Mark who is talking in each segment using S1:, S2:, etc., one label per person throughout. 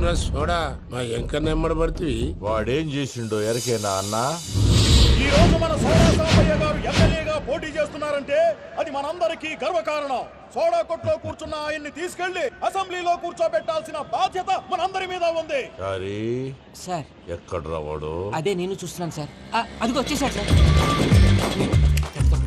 S1: ఏమ్రా సోడా మా ఎంకర్ నెమ్మడబడితే
S2: వాడేం చేసిండో ఎరకేనా అన్నా?
S3: ఈ రోజు మన సోడా సాంబయ్య గారు ఎమ్మెల్యేగా పోటీ చేస్తున్నారంటే అది మనందరికీ గర్వకారణం. సోడా కొట్లో కూర్చున్న ఆయన్ని తీసుకెళ్లి అసెంబ్లీలో కూర్చోబెట్టాల్సిన బాధ్యత మనందరి మీద ఉంది.
S4: సార్
S2: ఎక్కడ రావాడు?
S4: అదే నేను చూస్తున్నాను సార్. అదిగో వచ్చేసాడు సార్.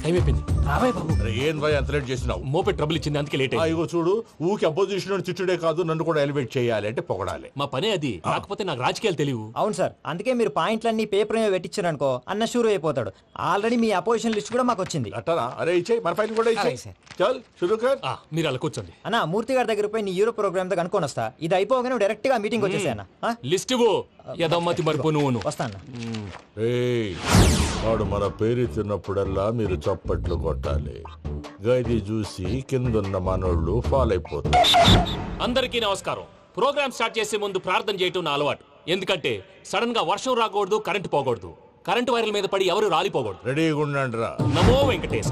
S5: టైం అయిపోయింది, రాబాయ్ బాబు.
S2: ఏం భయ అంత లేట్ చేసినావు?
S5: మోపెట్ ట్రబుల్ ఇచ్చింది, అందుకే లేట్ అయింది.
S2: ఇగో చూడు, ఊకి అపోజిషన్ తిట్టుడే కాదు, నన్ను కూడా ఎలివేట్ చేయాలి అంటే పొగడాలి.
S5: మా పనే అది, కాకపోతే నాకు రాజకీయాలు తెలియవు.
S6: అవును సార్, అందుకే మీరు పాయింట్లన్నీ పేపర్ మీద పెట్టించారు అనుకో అన్న షూర్ అయిపోతాడు. ఆల్రెడీ మీ అపోజిషన్ లిస్ట్ కూడా మాకు వచ్చింది.
S2: అట్టనా? అరే ఇచ్చేయి, మన ఫైల్ కూడా ఇచ్చేయి. చల్ షురూ కర్.
S5: మీరు అలా కూర్చోండి.
S6: అన్న మూర్తి గారి దగ్గర పోయి నీ యూరో ప్రోగ్రామ్ తో కనుక్కొని వస్తా. ఇది అయిపోగానే డైరెక్ట్ గా మీటింగ్ వచ్చేసాయన్న.
S5: లిస్ట్ యదమ్మతి మరిపో నువ్వు
S6: వస్తాను.
S2: వాడు మన పేరు తిన్నప్పుడల్లా మీరు చప్పట్లు కొట్టాలి. గది చూసి కిందున్న మనోళ్ళు ఫాలో అయిపోతారు.
S5: అందరికీ నమస్కారం. ప్రోగ్రామ్ స్టార్ట్ చేసే ముందు ప్రార్థన చేయటం నా అలవాటు. ఎందుకంటే సడన్ గా వర్షం రాకూడదు, కరెంటు పోకూడదు, కరెంటు వైర్ల మీద పడి ఎవరు రాలిపోకూడదు.
S2: రెడీగా ఉండండి రా.
S5: నమో వెంకటేశ.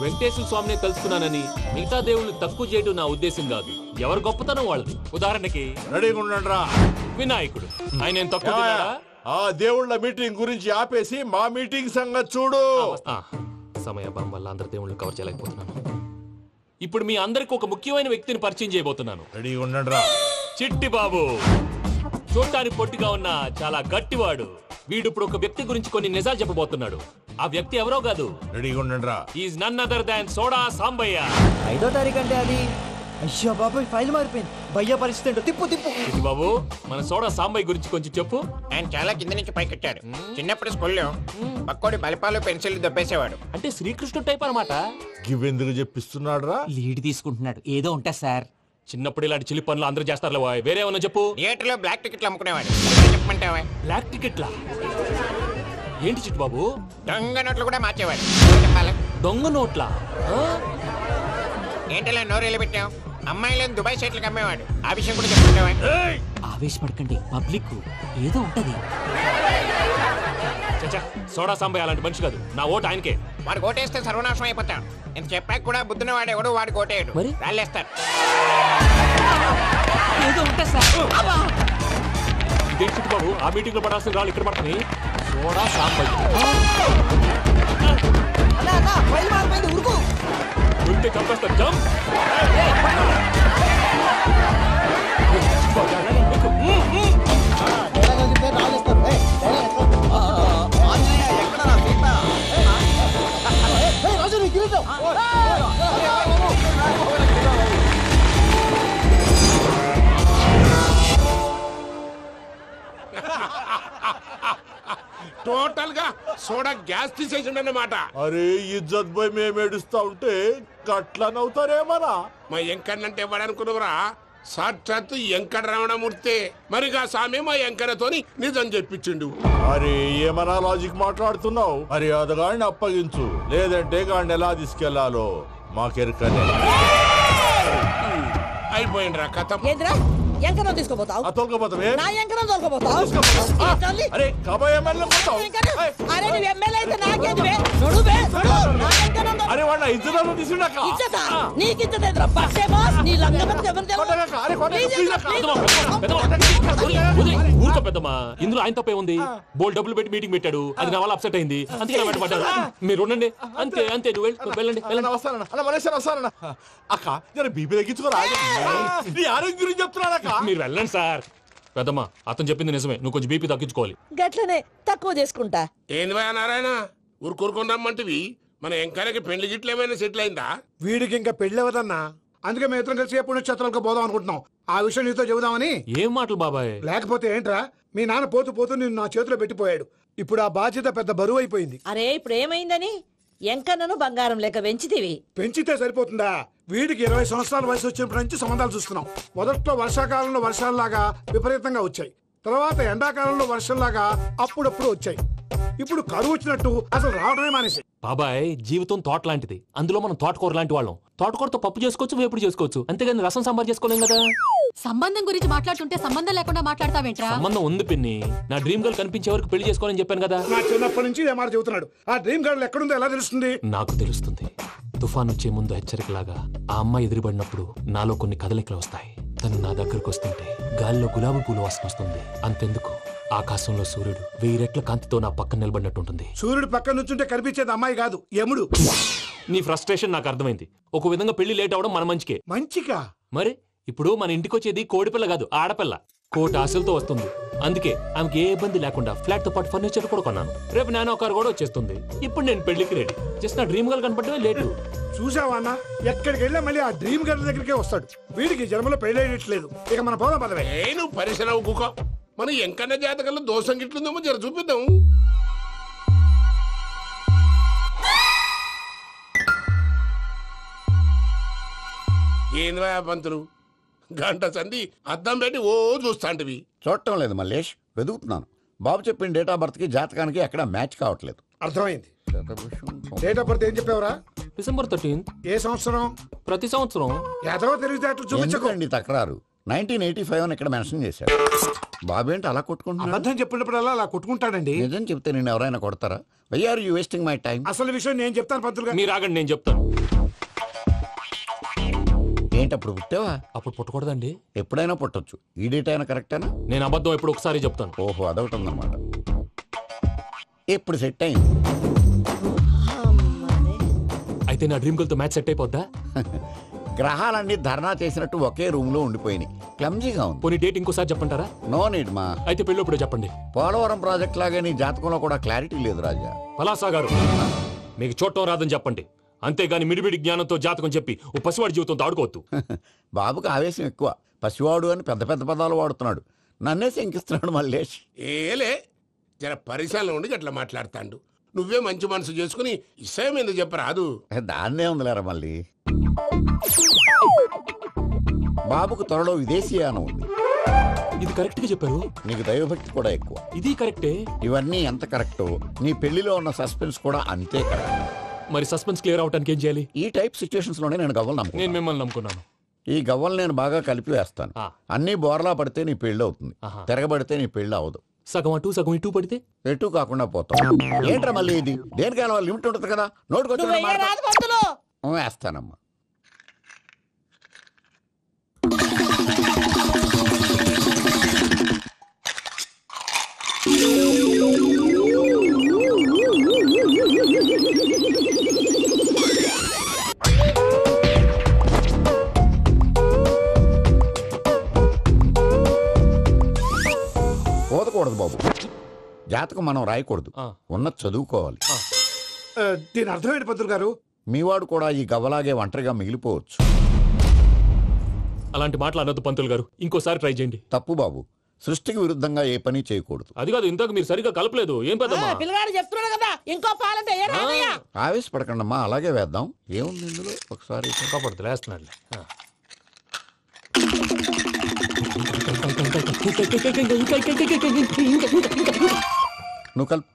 S5: వెంకటేశ్వర స్వామిని తెలుసుకున్నానని మిగతా దేవుళ్ళు తక్కువ చేయడం నా ఉద్దేశం కాదు. ఎవరు గొప్పతనం వాళ్ళది. ఉదాహరణకి
S2: రెడీగా ఉండండి రా.
S5: వినాయకుడు, ఆయన ఏం తక్కువ తిన్నాడా?
S2: ఆ దేవుళ్ళ మీటింగ్ గురించి ఆపేసి మా మీటింగ్ సంగతి చూడు.
S5: సమయాభావం వల్ల అందరి దేవుళ్ళని కవర్ చేయలేకపోతున్నాను. ఇప్పుడు మీ అందరికి ఒక ముఖ్యమైన వ్యక్తిని పరిచయం చేయబోతున్నాను.
S2: రెడీగా ఉండండి రా.
S5: చిట్టి బాబు. చూడటానికి పొట్టిగా ఉన్న చాలా గట్టివాడు. వీడు ఇప్పుడు ఒక వ్యక్తి గురించి కొన్ని నిజాలు చెప్పబోతున్నాడు. ఆ వ్యక్తి ఎవరో కాదు.
S2: రెడీగా ఉండండి రా.
S5: Is none other than Soda Sambaiah.
S6: 5వ తారీఖు అంటే అది. అయ్యో బాబాయ్, ఫైల్ మారిపోయింది. భయ్య పరిస్థితి ఏంటో తిప్పు తిప్పు.
S5: చిట్టి బాబు, మన సోడా సాంబయ్య గురించి కొంచెం చెప్పు.
S7: ఆయన చాలా కింద నుంచి పైకొచ్చాడు. చిన్నప్పుడు స్కూల్లో పక్కోడి బలిపాలు పెన్సిల్ దొబ్బేసేవాడు.
S5: అంటే శ్రీకృష్ణుడు టైప్ అనమాట.
S2: గివెందుకు చెప్పిస్తున్నాడు రా?
S4: లీడ్ తీసుకుంటున్నాడు, ఏదో ఉంటా సార్.
S5: చిన్నప్పుడు ఇలాంటి చిలి పనులు అందరూ చేస్తారు. వేరే ఏమన్నా చెప్పు.
S7: థియేటర్లో బ్లాక్ టికెట్లు అమ్ముకునేవాడు. చెప్పమంటావా?
S5: బ్లాక్ టికెట్లా? ఏంటి చిట్టు బాబు?
S7: దొంగ నోట్లు కూడా మార్చేవాడు. చెప్పాలి.
S5: దొంగ నోట్లా?
S7: ఏంటలా నోరేళ్ళు పెట్టావు? అమ్మాయిలను దుబాయ్ సైట్లకు అమ్మేవాడు. ఆ విషయం కూడా చెప్పమంటావా?
S4: ఆవేశపడకండి, పబ్లిక్ ఏదో ఉంటది.
S5: సోడా సాంబయ్య అలాంటి మనిషి కాదు. నా ఓటు ఆయనకే.
S7: వాడు ఓటేస్తే సర్వనాశనం అయిపోతాడు. నేను చెప్పాక కూడా బుద్ధిన వాడు ఎవడు వాడికి ఓటేయడు. రాళ్ళేస్తాడు.
S4: ఏదో ఉంటా సార్.
S5: ఇదేంటి చిట్టు బాబు, ఆ మీటింగ్ లో పడాల్సిన రాళ్ళు ఇక్కడ పడుతుంది. సోడా సాంబయ్య ఉంటే చంపేస్తారు. జంప్.
S1: టోటల్ గా సోడా గ్యాస్ తీసేసిండన్నమాట.
S2: అరే ఇజ్జత్ పోయి మేము ఏడుస్తా ఉంటే గట్లా నవ్వుతారేమరా?
S1: మా ఎంకన్నంటే ఎవడనుకున్నావురా? సాక్షాత్తు ఎంకట రమణమూర్తి. మరిగా సామె మా ఎంకరతోని నిజం చెప్పించిండు.
S2: అరే ఏమన్నా లాజిక్ మాట్లాడుతున్నావు? అరే అదగాడిని అప్పగించు, లేదంటే గాడిని ఎలా తీసుకెళ్లాలో మాకెరకనే.
S1: అయిపోయిండ్రా కథ.
S8: ఎంకరం తీసుకోపోతావు?
S2: తోలుకోపోతావే?
S8: నా ఎంకరం తోలుకోపోతావు?
S2: అరే కబాయ్ ఎమ్మెల్యే పోతావు?
S8: అరే నువ్వు ఎమ్మెల్యే అయితే నాకేంటివే? నడువే నడు. నా ఎంకరం
S2: అరే వాడిన ఇజ్జత్ తీసుకున్నాక
S8: ఇచ్చతా నీకు ఇచ్చదేద్రా పక్షే బాస్. నీ లంగమతి ఎవరు
S5: ఊరుకో పెద్దమ్మా. ఇందులో ఆయన తప్పే ఉంది. బోల్ డబ్బులు పెట్టి మీటింగ్ పెట్టాడు, అది నా వల్ల అప్సెట్ అయింది, అందుకే నా పడ్డాడు. మీరు ఉండండి. అంతే అంతే, నువ్వు వెళ్ళండి.
S2: వస్తానన్నా. అక్క జర బీపీ తగ్గించుకోరా. నీ ఆరోగ్యం గురించి చెప్తున్నాను.
S5: మీరు వెళ్ళండి సార్. పెద్దమ్మా, అతను చెప్పింది నిజమే. నువ్వు కొంచెం బీపీ తగ్గించుకోవాలి.
S8: గట్లనే తక్కువ చేసుకుంటా.
S1: ఏంది భయ నారాయణ, ఊరుకూరుకొని రమ్మంటివి? మన ఎంకరకి పెళ్లి గిట్లు ఏమైనా సెటిల్ అయిందా?
S9: వీడికి ఇంకా పెళ్లి అవ్వదన్నా. అందుకే మేము ఇద్దరం కలిసి పుణ్యక్షేత్రాలకు పోదాం అనుకుంటున్నాం. ఆ విషయం నీతో చెబుదామని.
S5: ఏం మాటలు బాబాయ్?
S9: లేకపోతే ఏంట్రా, మీ నాన్న పోతూ పోతూ నిన్ను నా చేతిలో పెట్టిపోయాడు. ఇప్పుడు ఆ బాధ్యత పెద్ద బరువు అయిపోయింది.
S8: అరే ఇప్పుడు ఏమైందని? ఎంకన్నను బంగారం లెక్క పెంచితివి.
S9: పెంచితే సరిపోతుందా? వీడికి 20 సంవత్సరాల వయసు వచ్చినప్పటి నుంచి సంబంధాలు చూస్తున్నాం. మొదట్లో వర్షాకాలంలో వర్షాలలాగా విపరీతంగా వచ్చాయి. తర్వాత ఎండాకాలంలో వర్షంలాగా అప్పుడప్పుడు వచ్చాయి. ఇప్పుడు కరువు వచ్చినట్టు అసలు రావడమే మానేసి.
S5: బాబాయ్, జీవితం తోట లాంటిది. అందులో మనం తోటకూర లాంటి వాళ్ళం. తోటకూరతో పప్పు చేసుకోవచ్చు, వేపుడు చేసుకోవచ్చు, అంతేగాని రసం సాంబార్ చేసుకోలేం కదా.
S10: సంబంధం గురించి మాట్లాడుతుంటే సంబంధం లేకుండా మాట్లాడతావేంట్రా?
S5: సంబంధం ఉంది పిన్ని. నా డ్రీమ్ గర్ల్ కనిపించే వరకు పెళ్లి చేసుకోవాలని చెప్పాను కదా.
S9: నా చిన్నప్పటి నుంచి ఏ మాట చెబుతున్నాడు. ఆ డ్రీమ్ గర్ల్ ఎక్కడుందో ఎలా తెలుస్తుంది?
S5: నాకు తెలుస్తుంది. తుఫాన్ వచ్చే ముందు హెచ్చరికలాగా ఆ అమ్మాయి ఎదురుపడినప్పుడు నాలో కొన్ని కదలికలు వస్తాయి. తను నా దగ్గరకు వస్తుంటే గాలిలో గులాబీ పూలు వాసన వస్తుంది. అంతెందుకు, ఆకాశంలో సూర్యుడు 1000 రెట్ల కాంతితో నా పక్కన నిలబడినట్టుంటుంది.
S9: సూర్యుడు పక్కన నుంచుంటే కనిపించేది అమ్మాయి కాదు, యముడు.
S5: నీ ఫ్రస్ట్రేషన్ నాకు అర్థమైంది. ఒక విధంగా పెళ్లి లేట్ అవడం మన మంచికే.
S9: మంచిగా?
S5: మరి ఇప్పుడు మన ఇంటికి వచ్చేది కోడిపిల్ల కాదు, ఆడపిల్ల. కోటి ఆశలతో వస్తుంది. అందుకే ఆమెకి ఏ ఇబ్బంది లేకుండా ఫ్లాట్ తో పాటు ఫర్నిచర్ కూడా కొన్నాను. రేపు నానో కారు కూడా వచ్చేస్తుంది. ఇప్పుడు నేను పెళ్లికి రెడీ. జస్ట్ నా డ్రీమ్ గర్ల్ కనపడమే లేటు.
S9: చూసావా అన్న, ఎక్కడికి వెళ్ళా మళ్ళీ ఆ డ్రీమ్ గర్ల్ దగ్గరికే వస్తాడు. వీడికి జన్మలో పెళ్ళేయట్లేదు. ఇక మన పోదాం పదవే.
S1: నేను పరిశ్రమ కుక మన ఎంకన్న జాతకంలో దోషం గిట్లుందేమో జర చూపిద్దాం. ఏంద్రా పంతులు, గంట సంధి అద్దం పెట్టి ఓ చూస్తాంటివి.
S11: చూడటం లేదు మల్లేష్, వెతుకుతున్నాను. బాబు చెప్పిన డేట్ ఆఫ్ బర్త్ కి జాతకానికి ఎక్కడ మ్యాచ్ కావట్లేదు.
S9: అర్థమైంది. డేట్ ఆఫ్ బర్త్ ఏం చెప్పావురా?
S5: December 13th.
S9: ఏ సంవత్సరం?
S5: ప్రతి సంవత్సరం.
S9: ఎదవ తెలివితేటలు చూపించకండి.
S11: ఎందుకండి తక్రారు? 1985 అని ఇక్కడ మెన్షన్ చేశాడు. బాబు ఏంటి అలా కొట్టుకుంటున్నాడు?
S9: అబద్ధం చెప్పినప్పుడల్లా అలా కొట్టుకుంటాడండి.
S11: నిజం చెప్తే నేను ఎవరైనా కొడతారా? Why are you wasting my time?
S9: అసలు విషయం నేను చెప్తాను పంతులు గారు.
S5: మీరు ఆగండి, నేను చెప్తాను.
S11: ఏంటి అప్పుడు పుట్టావా?
S5: అప్పుడు పుట్టకూడదండి.
S11: ఎప్పుడైనా పుట్టొచ్చు. ఈ డేట్ అయినా కరెక్టేనా?
S5: నేను అబద్ధం ఎప్పుడు ఒకసారి చెప్తాను.
S11: ఓహో, అదొకటి ఉందన్నమాట. ఎప్పుడు సెట్ అయింది?
S5: అయితే నా డ్రీమ్ గర్ల్ తో మ్యాచ్ సెట్ అయిపోద్దా?
S11: గ్రహాలన్నీ ధర్నా చేసినట్టు ఒకే రూమ్ లో ఉండిపోయినాయి. క్లమ్జీగా ఉంది.
S5: పోనీ డేట్ ఇంకోసారి చెప్పంటారా?
S11: నో నీడ్ మా.
S5: అయితే పెళ్ళప్పుడు చెప్పండి.
S11: పోలవరం ప్రాజెక్ట్ లాగే నీ జాతకంలో కూడా క్లారిటీ లేదు రాజా.
S5: పలాసా గారు, మీకు చూడటం రాదని చెప్పండి. అంతేగాని మిడిమిడి జ్ఞానంతో జాతకం చెప్పి ఓ పసివాడి జీవితంతో ఆడుకోవద్దు.
S11: బాబుకి ఆవేశం ఎక్కువ. పసివాడు అని పెద్ద పెద్ద పదాలు వాడుతున్నాడు. నన్నే శంకిస్తున్నాడు మల్లేష్.
S1: ఏలే, జర పరిశ్రమలో ఉండి అట్లా మాట్లాడతాండు. నువ్వే మంచి మనసు చేసుకుని ఇష్టం ఎందుకు చెప్పరాదు?
S11: దాన్నే ఉందిలేరా మళ్ళీ. బాబుకు త్వరలో విదేశీయానం ఉంది.
S5: ఇది కరెక్ట్ గా చెప్పారు.
S11: నీకు దైవభక్తి కూడా ఎక్కువ.
S5: ఇది కరెక్టే.
S11: ఇవన్నీ ఎంత కరెక్టో నీ పెళ్లిలో ఉన్న సస్పెన్స్ కూడా అంతే కరెక్ట్.
S5: మరి సస్పెన్స్ క్లియర్ అవడానికి ఏం చేయాలి?
S11: ఈ టైప్ సిచ్యువేషన్స్ లోనే నేను గవ్వలు నమ్ముకున్నాను.
S5: నేను మిమ్మల్ని నమ్ముకున్నాను.
S11: ఈ గవ్వలు నేను బాగా కలిపి వేస్తాను. అన్ని బోర్లా పడితే నీ పెళ్లి అవుతుంది. తిరగబడితే నీ పెళ్లి అవదు.
S5: సగం అటు సగం ఇటు పడితే
S11: ఎటు కాకుండా పోతాం. ఏంట్రా మళ్ళీ ఇది? దేనికైనా లిమిట్ ఉంటుంది కదా. నోటుకొచ్చి వేస్తానమ్మా. పోదకూడదు బాబు. జాతకం మనం రాయకూడదు, ఉన్నది చదువుకోవాలి.
S9: దీని అర్థమైంది పంతులు గారు.
S11: మీవాడు కూడా ఈ గవ్వలాగే ఒంటరిగా మిగిలిపోవచ్చు.
S5: అలాంటి మాటలు అనొద్దు పంతులు గారు. ఇంకోసారి ట్రై చేయండి.
S11: తప్పు బాబు. సృష్టికి విరుద్ధంగా ఏ పని చేయకూడదు.
S5: అది కాదు, ఇంతకు మీరు సరిగ్గా కలపలేదు. ఏం పెద్దమ్మా?
S8: పిల్లగాడు చెప్తున్నాడు కదా, ఇంకో పాలంటే ఏ రాదయ్యా.
S11: ఆవేశపడకండమ్మా, అలాగే వేద్దాం. ఏముంది ఇందులో? ఒకసారి
S5: కాపాడుతు లేస్తున్నాడు.
S11: నువ్వు కల్ప్.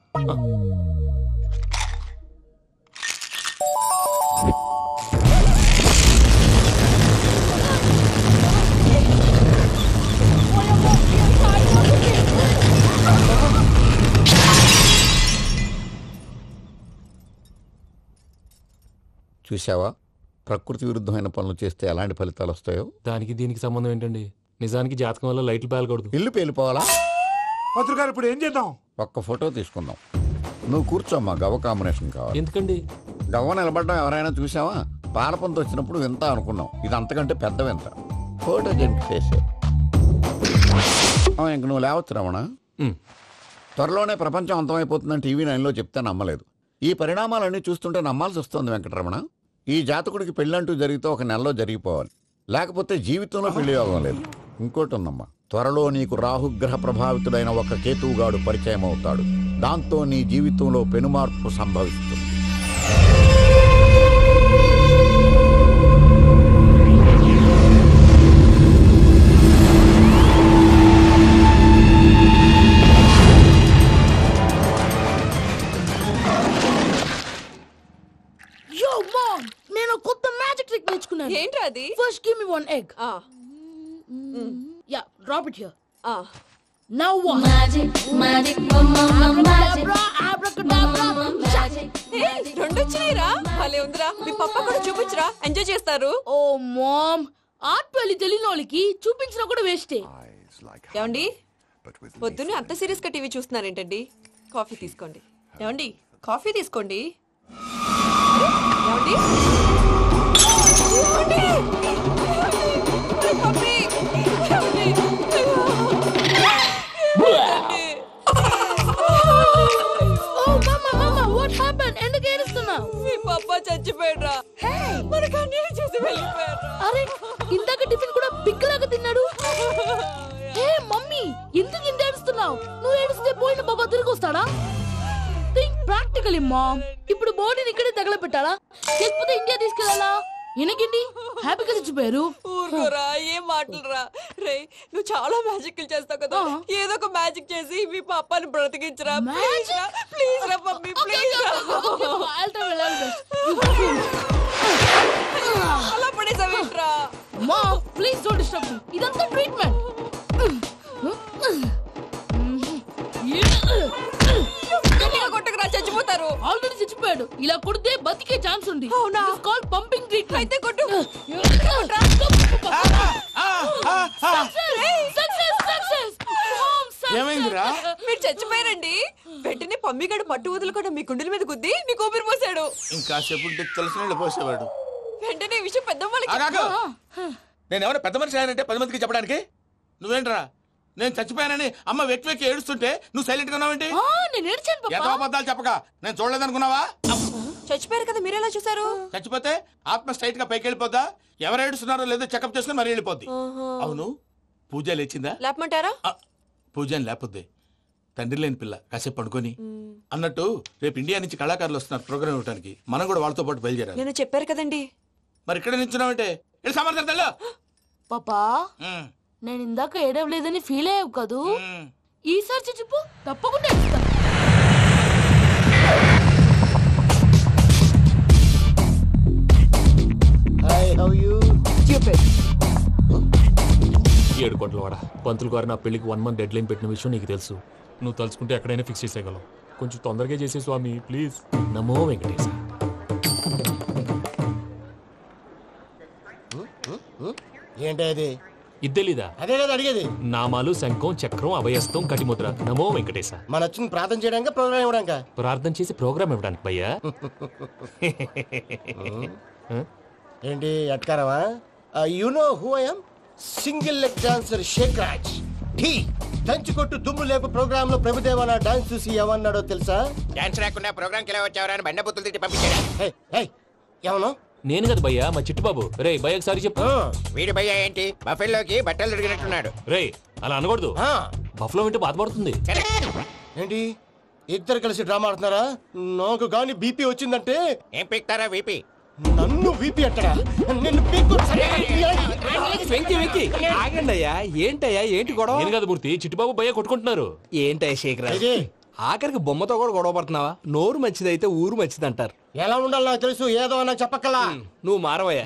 S11: చూసావా, ప్రకృతి విరుద్ధమైన పనులు చేస్తే ఎలాంటి ఫలితాలు వస్తాయో.
S5: దానికి దీనికి సంబంధం ఏంటండి? నిజానికి జాతకం వల్ల లైట్లు పేలకూడదు.
S11: ఇల్లు పేలిపోవాలా?
S9: పంతులు గారు ఇప్పుడు ఏం చేద్దాం?
S11: ఒక్క ఫోటో తీసుకుందాం. నువ్వు కూర్చోమ్మా. గవ్వ కాంబినేషన్ కావాలి.
S5: ఎందుకండి?
S11: గవ్వ నిలబడడం ఎవరైనా చూసావా? పాలపంత వచ్చినప్పుడు వింత అనుకున్నాం. ఇది అంతకంటే పెద్ద వింత. ఫోటో జంప్ చేసే ఇంక నువ్వు లేవచ్చు రమణ. త్వరలోనే ప్రపంచం అంతమైపోతుందని టీవీ 9లో చెప్తే నమ్మలేదు. ఈ పరిణామాలన్నీ చూస్తుంటే నమ్మాల్సి వస్తుంది వెంకటరమణ. ఈ జాతకుడికి పెళ్ళంటూ జరిగితే 1 నెలలో జరిగిపోవాలి. లేకపోతే జీవితంలో పెళ్లి యోగం లేదు. ఇంకోటి ఉందమ్మా, త్వరలో నీకు రాహుగ్రహ ప్రభావితుడైన ఒక కేతువుగాడు పరిచయం అవుతాడు. దాంతో నీ జీవితంలో పెనుమార్పు సంభవిస్తుంది.
S8: నేను కొత్త మ్యాజిక్ ట్రిక్ నేర్చుకున్నాను.
S10: ఏంట్రా అది?
S8: First give me 1 egg. Yeah, drop it here. Now what? Magic magic మమ్మా మ్యాజిక్ అబ్రాకడాబ్రా మ్యాజిక్.
S10: రెండు వచ్చినాయిరా. భలే ఉందిరా. మీ పప్ప కూడా చూపించరా, ఎంజాయ్ చేస్తారు.
S8: ఓ మామ్, ఆర్ట్ వెళ్ళి తెలియని వాళ్ళకి చూపించినా కూడా వేస్టే.
S12: ఏమండి పొద్దున్నే అంత సీరియస్ గా టీవీ చూస్తున్నారేంటండి? కాఫీ తీసుకోండి. ఏమండి కాఫీ తీసుకోండి. ఏమండి
S8: ఎందుకు ఏడుస్తున్నావు?
S12: మీ పప్ప చచ్చిపోయాడ్రా. మనకు అన్యాయం చేసి వెళ్ళిపోయాడ్రా.
S8: అరే ఇందాక టిఫిన్ కూడా పిక్కలాగా తిన్నాడు. హే మమ్మీ, ఎందుకు ఇంత ఏడుస్తున్నావు? నువ్వు ఏడిస్తే పోయిన బాబా తిరిగి వస్తాడా? Think practically mom. ఇప్పుడు బాడీని ఇక్కడే తగలబెట్టాలా లేకపోతే ఇండియా తీసుకెళ్లాలా? ఎనకండి హ్యాపీగా చచ్చిపోయారు.
S12: ఊరుకోరా, ఏం మాటలురా. రే నువ్వు చాలా మ్యాజిక్ చేస్తావు కదా, ఏదో ఒక మ్యాజిక్ చేసి మీ పాపాని బ్రతికించరా. ప్లీజ్ రా మమ్మీ, ప్లీజ్ అలా పడేసావేంట్రా?
S8: Mom please don't disturb me. ఇదంతా ట్రీట్మెంట్.
S12: కొట్టకరా, చచ్చిపోతారు.
S8: ఆల్రెడీ చచ్చిపోయాడు. ఇలా కొడితే బతికే ఛాన్స్ ఉంది.
S12: అవునా?
S8: Call pumping treatment.
S12: అయితే కొట్టు.
S9: ఏమైందిరా?
S12: మీరు చచ్చిపోయారండి. వెంటనే పమ్మిగాడు మట్టు వదులుకుండా మీ గుండెల మీద గుద్ది మీకు ఊపిరి పోసాడు.
S2: ఇంకా చెప్పు తెలిసిన పోసేవాడు.
S12: వెంటనే ఈ విషయం పెద్దవాళ్ళకి
S13: నేను ఎవరైనా పెద్ద మనిషి ఆయనంటే 10 మందికి చెప్పడానికి. నువ్వేంట్రా నేను చచ్చిపోయానని అమ్మ వెక్కి వెక్కి ఏడుస్తుంటే నువ్వు సైలెంట్ గా ఉన్నావేంటి?
S8: నేను ఏడ్చాను
S13: ఎంతో అబద్ధాలు చెప్పక నేను చూడలేదనుకున్నావా?
S12: చచ్చిపోయారు కదా, మీరెలా చూసారు?
S13: చచ్చిపోతే ఆత్మ స్ట్రైట్ గా పైకి వెళ్ళిపోద్దా? ఎవరు ఏడుస్తున్నారో లేదో చెకప్ చేసుకుని మరి వెళ్ళిపోద్ది. అవును, పూజ లేచిందా?
S12: లేపమంటారా?
S13: పూజ అని లేకపోద్ది. తండ్రి లేని పిల్ల కాసేపు పడుకొని. అన్నట్టు రేపు ఇండియా నుంచి కళాకారులు వస్తున్నారు ప్రోగ్రామ్ ఇవ్వడానికి. మనం కూడా వాళ్ళతో పాటు బయలుదేరాలి.
S12: నేను చెప్పారు కదండి.
S13: మరి ఇక్కడ నిల్చున్నావంటే సమర్థతల్లో
S8: పాపా, నేను ఇందాక ఏడవలేదని ఫీల్ అయ్యావు కదూ? ఈసారి చచ్చిపో, తప్పకుండా ఏడుస్తా.
S5: ఏడు కోట్ల వాడ పంతులు గారు నా పెళ్లికి 1 month డెడ్ లైన్ పెట్టిన విషయం నీకు తెలుసు. నువ్వు తలుచుకుంటే ఎక్కడైనా ఫిక్స్ చేసేయగలవు. కొంచెం తొందరగా చేసే స్వామి ప్లీజ్. నమో వెంకటేశ.
S14: ఏంటి అది?
S5: ఇద్దెలీదా?
S14: అదే కదా అడిగేది.
S5: నామాలు శంఖం చక్రం అభయస్తం కటిముద్ర. నమో వెంకటేశ.
S14: మన వచ్చింది ప్రార్థన చేయడానికి, ప్రోగ్రామ్ ఇవ్వడానికి.
S5: ప్రార్థన చేసి ప్రోగ్రామ్ ఇవ్వడానికి భయ్యా.
S14: ఏంటి అట్కారమా? You know who I am? Single leg dancer Sheikh Raj. ఢీ దంచి కొట్టు దుమ్ము లేపు ప్రోగ్రామ్ లో ప్రభుదేవ నా డాన్స్ చూసి ఏమన్నాడో తెలుసా?
S7: డాన్స్ రాకుండా ప్రోగ్రామ్ కి ఎలా వచ్చావరా అని బండ బుద్ధులు తిట్టి పంపించాడు.
S14: ఏమను?
S5: నేను కదా భయ్యా, మా చిట్టుబాబు. రే భయ్య ఒకసారి చెప్పు.
S7: వీడి భయ్య ఏంటి బఫెల్లోకి బట్టలు తిరిగినట్టున్నాడు.
S5: రే అలా అనకూడదు. బఫ్లో వింటే బాధపడుతుంది.
S14: ఏంటి ఇద్దరు కలిసి డ్రామా ఆడుతున్నారా? నాకు గాని బీపీ వచ్చిందంటే
S7: ఏం పీక్తారా వీపీ?
S14: నన్ను వీపీ అట్టడా? నిన్ను పీక్కు.
S15: ఆగండి అయ్యా, ఏంటయ్యా ఏంటి గొడవ?
S5: నేను కదా మూర్తి, చిట్టుబాబు భయ్య కొట్టుకుంటున్నారు.
S15: ఏంటయ్యా శేఖర్, ఆఖరికి బొమ్మతో కూడా గొడవ పడుతున్నావా? నోరు మంచిదైతే ఊరు మంచిది అంటారు.
S14: ఎలా ఉండాలి నాకు తెలుసు, ఏదో నాకు చెప్పక్కలా.
S15: నువ్వు మారవయ్యా.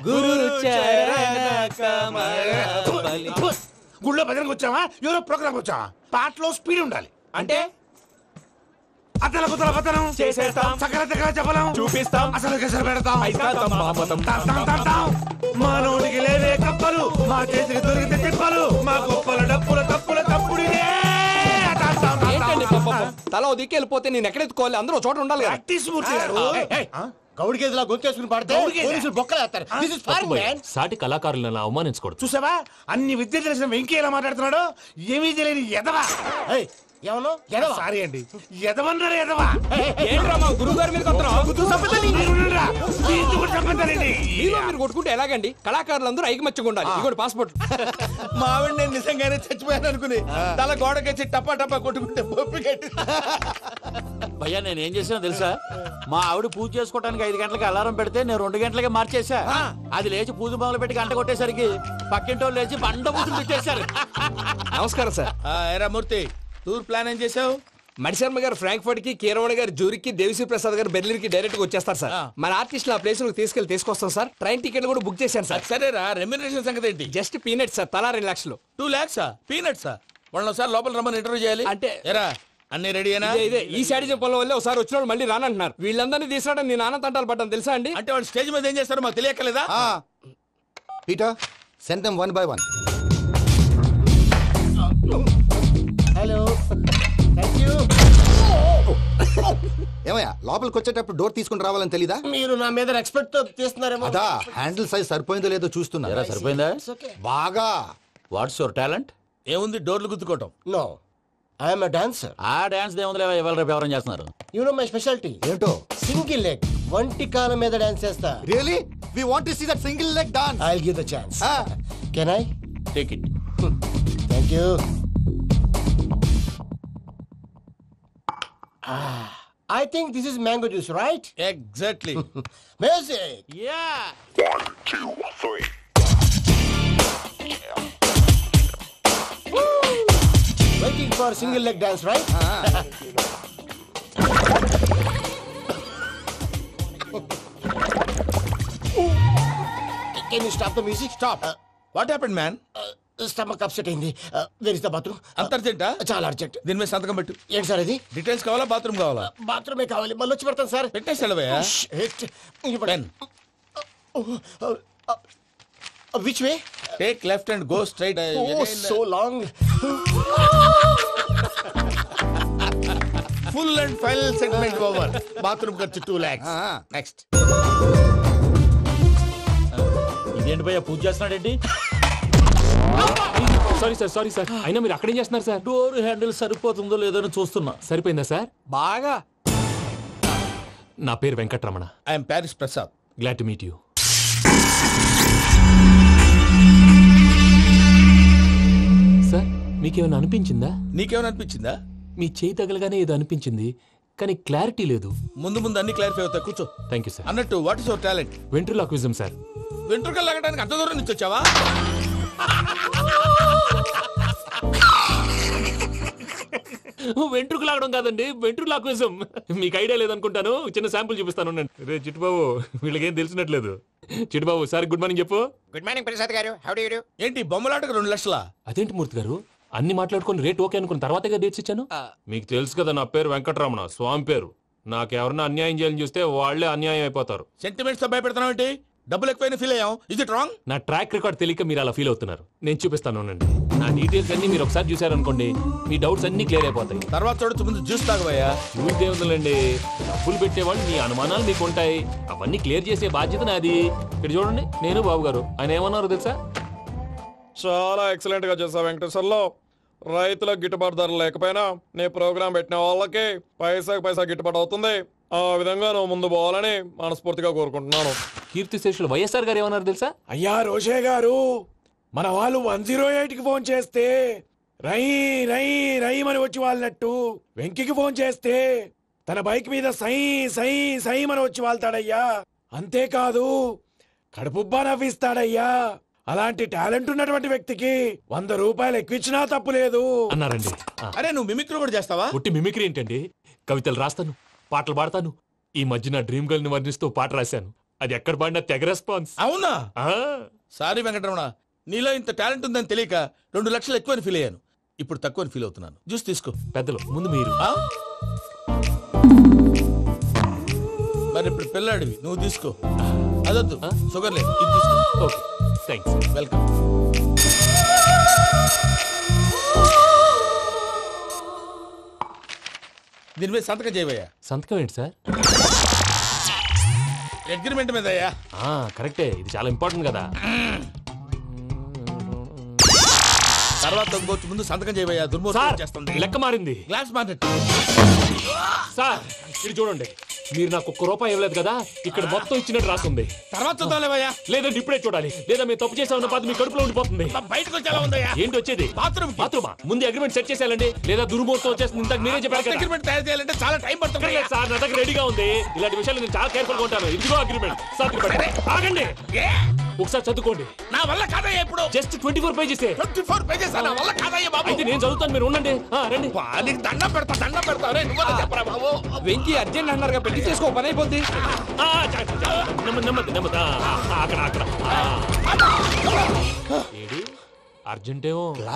S9: గుళ్ళో భజనకు వచ్చావా? ఎవరో ప్రోగ్రామ్ వచ్చావా? పాటలో స్పీడ్ ఉండాలి.
S15: అంటే
S9: అతల కుతల పతనం
S15: చేసేస్తాం,
S9: సకల దగ్గర చెప్పలేం,
S15: చూపిస్తాం,
S9: అసలు గసలు పెడతాం.
S15: అయితాం.
S9: మానవుడికి లేవే కప్పలు, మా చేతికి దొరికితే తిప్పలు, మా గొప్పల డప్పుల తప్పుల తప్పుడిదే.
S15: తల దిక్కి వెళ్ళిపోతే నేను ఎక్కడెత్తుకోవాలి? అందరూ చోట ఉండాలి కదా.
S14: గౌడి గేదెలా గొంతేసుకుని పాడితే పోలీసులు బొక్కలేస్తారు. This is foreign, man.
S5: సాటి కళాకారులను అవమానించకూడదు.
S9: చూసావా అన్ని విద్య తెలిసిన వెంకీ ఎలా మాట్లాడుతున్నాడు? ఏమీ తెలియని ఎదవా.
S14: ఏమను?
S9: సారీ అండి, ఎదవన్నారు ఎదవా.
S15: ఏంట్రా మా గురువు గారి మీద మీరు కొట్టుకుంటే ఎలాగండి? కళాకారులందరూ ఐకమత్యంగా ఉండాలి. ఇగోటి పాస్పోర్ట్.
S13: మా ఆవిడ నేను నిజంగానే చచ్చిపోయాను అనుకుని తల గోడకొచ్చి టపా టపా కొట్టుకుంటే పొప్పి కట్టి.
S16: భయ్యా నేనేం చేసినా తెలుసా? మా ఆవిడ పూజ చేసుకోవడానికి 5 గంటలకి అలారం పెడితే నేను 2 గంటలకి మార్చేసా. అది లేచి పూజ మొదలు పెట్టి గంట కొట్టేసరికి పక్కింటోళ్ళు లేచి బండ పూజలు పెట్టేశారు.
S15: నమస్కారం సార్.
S13: ఏరా మూర్తి, టూర్ ప్లాన్ ఏం చేసావు?
S15: మణిశర్మ గారు ఫ్రాంక్ఫర్ట్ కి, కీరవాణి గారు జూరిక్ కి, దేవిశ్రీ ప్రసాద్ గారు బెర్లిన్ కి డైరెక్ట్ గా వచ్చేస్తారు సార్. మన ఆర్టిస్ట్ ఆ ప్లేస్ తీసుకొస్తాం సార్. ట్రైన్ టికెట్ కూడా బుక్ చేశాను సార్.
S13: సరేరా, రెమ్యూనరేషన్ సంగతి ఏంటి?
S15: జస్ట్ పీనట్ సార్, తలా 2 లక్షలు.
S13: 2 lakhs పీనట్సా? వాళ్ళని ఒకసారి లోపల రమ్మని ఇంటర్వ్యూ చేయాలి.
S15: అంటే
S13: ఎరా అన్ని రెడీ అయినా?
S15: ఇదే ఈ శాడిజం పనుల వల్లే ఒకసారి వచ్చిన వాళ్ళు మళ్ళీ రానంటున్నారు. వీళ్ళందరినీ తీసుకురావడం నేను నాన్న తంటాలు పడ్డాను తెలుసా అండి.
S13: అంటే వాళ్ళు స్టేజ్ మీద ఏం చేస్తారో మాకు తెలియక్కలేదా?
S11: Peter
S17: Send them one by one.
S14: Hello thank you.
S17: ఏమయ్యా లోపలికి వచ్చేటప్పుడు డోర్ తీసుకుని రావాలని తెలీదా?
S14: మీరు నా మీద రెస్పెక్ట్ తో తీస్తున్నారేమో.
S17: అదా హ్యాండిల్ సైజ్ సరిపోయిందో లేదో చూస్తున్నా.
S16: ఎరా సరిపోయిందా?
S17: బాగా.
S16: What's your talent?
S13: ఏముంది డోర్లు గుద్దుకోవటం.
S14: No I'm a dancer.
S16: ఆ డాన్స్ దేవుందిలే, ఇవాళ రేపు ఎవరైనా చేస్తున్నారు.
S14: యు నో మై స్పెషాలిటీ
S17: ఏంటో?
S14: సింగిల్ లెగ్, వంటి కాలం మీద డాన్స్ చేస్తా.
S17: Really we want to see that single leg dance.
S14: I will give the chance. Can I
S16: take it?
S14: Thank you. I think this is mango juice, right?
S13: Exactly.
S14: Music.
S16: Yeah.
S18: 1, 2, 3.
S14: Waiting for single leg dance, right? Can you stop the music?
S13: Stop. What happened, man?
S14: Stomach upset అయింది. Where is the bathroom?
S13: అంత అర్జెంటా?
S14: చాలా urgent.
S13: దీని మీద సంతకం పెట్టు.
S14: ఏంటి sir ఇది?
S13: డీటెయిల్స్ కావాలా బాత్రూమ్ కావాలా?
S14: బాత్రూమే కావాలి. మళ్ళీ వచ్చి పెడతాను సార్.
S13: పెట్టేసాడవయ్యా.
S14: Which way?
S13: Take left and go straight.
S14: Oh so long.
S13: Full and final segment over. Bathroom ఖర్చు 2 lakhs. నెక్స్ట్.
S16: ఇదేంటి భయ్యా పూజ చేస్తున్నాడేంటి?
S5: సారీ సార్ అయినా మీరు అక్కడేం చేస్తున్నారు సార్?
S16: డోర్ హ్యాండిల్ సరిపోతుందో లేదో అని చూస్తున్నా.
S5: సరిపోయిందా సార్?
S15: బాగా.
S5: నా పేరు Venkatramana.
S13: I'm Paris Prasad.
S5: Glad to meet you. Sir మీకేమైనా అనిపించిందా?
S13: నీకేమైనా అనిపించిందా?
S5: మీ చేయి తగలగానే ఏదో అనిపించింది, కానీ క్లారిటీ లేదు.
S13: ముందు ముందు అన్ని క్లారిఫై అవుతాయి. కూర్చో.
S5: Thank you sir.
S13: అన్నట్టు what is your talent?
S5: Ventriloquism sir.
S13: వెంట్రుకలు లాగడానికి అంత దూరం నుంచి వచ్చావా?
S5: వెంట్రుకు లాగడం కాదండి, వెంట్రులాక్విజం. మీకు ఐడియా లేదనుకుంటాను. చిన్న శాంపుల్ చూపిస్తాను. రే చిట్టుబాబు, వీళ్ళకేం తెలిసినట్లేదు. చిట్టుబాబు సార్ గుడ్ మార్నింగ్ చెప్పు.
S7: Good morning Prasad garu. How do you do?
S13: ఏంటి బొమ్మలాటకు 2 లక్షలా?
S5: అదేంటి మూర్తి గారు, అన్ని మాట్లాడుకుని రేట్ ఓకే అనుకున్న తర్వాతగా డేట్స్ ఇచ్చాను. మీకు తెలుసు కదా నా పేరు వెంకటరమణ, స్వామి పేరు. నాకెవరన్నా అన్యాయం చేయాలని చూస్తే వాళ్లే అన్యాయం అయిపోతారు.
S13: సెంటిమెంట్స్ తో భయపెడతావు ఏంటి? డబ్బులు ఎక్కువైనా ఫీల్ అయ్యాం. ఇది రాంగ్.
S5: నా ట్రాక్ రికార్డ్ తెలియక మీరు అలా ఫీల్ అవుతున్నారు. నేను చూపిస్తాను ఉండండి. నా డీటెయిల్స్ అన్ని మీరు ఒకసారి చూసారనుకోండి, మీ డౌట్స్ అన్ని క్లియర్ అయిపోతాయి.
S13: తర్వాత చూడొచ్చు, ముందు జ్యూస్ తాగబోయా.
S5: చూస్తే ఉందండి, డబ్బులు పెట్టేవాళ్ళు మీ అనుమానాలు మీకు ఉంటాయి. అవన్నీ క్లియర్ చేసే బాధ్యత నాది. ఇక్కడ చూడండి, నేను బాబు గారు. ఆయన ఏమన్నారు తెలుసా?
S19: చాలా ఎక్సలెంట్ గా చేసావు వెంకటేశ్వర్లో. రైతులకు గిట్టుబాటు ధర లేకపోయినా నీ ప్రోగ్రాం పెట్టిన వాళ్ళకి పైసాకి పైసా గిట్టుబాటు అవుతుంది. ఆ విధంగా నువ్వు ముందు పోవాలని మనస్ఫూర్తిగా కోరుకుంటున్నాను.
S5: కీర్తిశేషులు వైఎస్ఆర్ గారు ఏమన్నారు తెలుసా?
S9: అయ్యా రోషే గారు, మన వాళ్ళు 108కి ఫోన్ చేస్తే రై రై రై అని వచ్చి వాళ్ళనట్టు, వెంకికి ఫోన్ చేస్తే తన బైక్ మీద సై సై సై అని వచ్చి వాళ్తాడయ్యా. అంతేకాదు కడుపుబ్బా నవ్విస్తాడయ్యా. అలాంటి టాలెంట్ ఉన్నటువంటి వ్యక్తికి 100 రూపాయలు ఎక్కువిచ్చినా తప్పు లేదు
S5: అన్నారండి.
S13: అరే నువ్వు మిమిక్రీ కూడా చేస్తావా?
S5: పుట్టి మిమిక్రీ ఏంటండి? కవితలు రాస్తాను, పాటలు పాడతాను. ఈ మధ్య నా డ్రీమ్ గర్ల్ ని వర్ణిస్తూ పాట రాశాను. అది ఎక్కడ పాడినా తెగ రెస్పాన్స్.
S13: అవునా? సారీ వెంకటరమణ, నీలో ఇంత టాలెంట్ ఉందని తెలియక 2 లక్షలు ఎక్కువని ఫీల్ అయ్యాను. ఇప్పుడు తక్కువని ఫీల్ అవుతున్నాను. జ్యూస్ తీసుకో.
S5: పెద్దలు ముందు మీరు.
S13: మరి ఇప్పుడు పిల్లాడివి, నువ్వు తీసుకో. అదొద్దు, షుగర్ లేదు, ఇది తీసుకో.
S5: Okay thanks.
S13: వెల్కమ్. దీని మీద సంతకం చేయవయ్యా.
S5: సంతకం ఏంటి సార్?
S13: అగ్రిమెంట్ మీద అయ్యా.
S5: కరెక్టే, ఇది చాలా ఇంపార్టెంట్ కదా.
S13: తర్వాత ఇంకొచ్చి ముందు సంతకం చేయవయ్యా. దుర్మోహం చేస్తుంది.
S5: లెక్క మారింది.
S13: Glass market.
S5: సార్ ఇది చూడండి, మీరు నాకు 1 రూపాయి ఇవ్వలేదు కదా, ఇక్కడ మొత్తం ఇచ్చినట్టు రాస్తుంది.
S13: తర్వాత చూద్దాంలేవయ్యా.
S5: లేదంటే ఇప్పుడే చూడాలి, లేదా మేము తప్పు చేసామన్న బాధ మీ కడుపులో ఉండిపోతుంది.
S13: బయటకు వచ్చేలా ఉందయ్యా.
S5: ఏంటి వచ్చేది?
S13: బాత్రూమా?
S5: ముందు అగ్రిమెంట్ సెట్ చేసేయాలండి, లేదా దుర్మూర్తం వచ్చేస్తుంది. ఇంతకు మీరే చెప్పారు కదా.
S13: అగ్రిమెంట్ తయారు చేయాలంటే చాలా టైం పడుతుంది
S5: సార్. నా దగ్గర రెడీగా ఉంది. ఇలాంటి విషయాలు నేను చాలా కేర్ఫుల్ గా ఉంటాను. ఇదిగో అగ్రిమెంట్. ఆగండి, ఒకసారి చదువుకోండి.
S13: నా వల్ల కాదయ్యా. ఇప్పుడు
S5: జస్ట్ 24 పేజెస్.
S13: 24 పేజెస్ నా వల్ల కాదయ్యా బాబు.
S5: అయితే నేను చదువుతాను, మీరు ఉండండి. రండి.
S13: నీకు దండం పెడతా. నువ్వు చెప్పరా బాబు.
S15: వెంకీ అర్జెంట్ అన్నారు, పెళ్లి చేసుకో, పని అయిపోద్ది.
S5: అక్కడ ఏడి అర్జెంటేమో.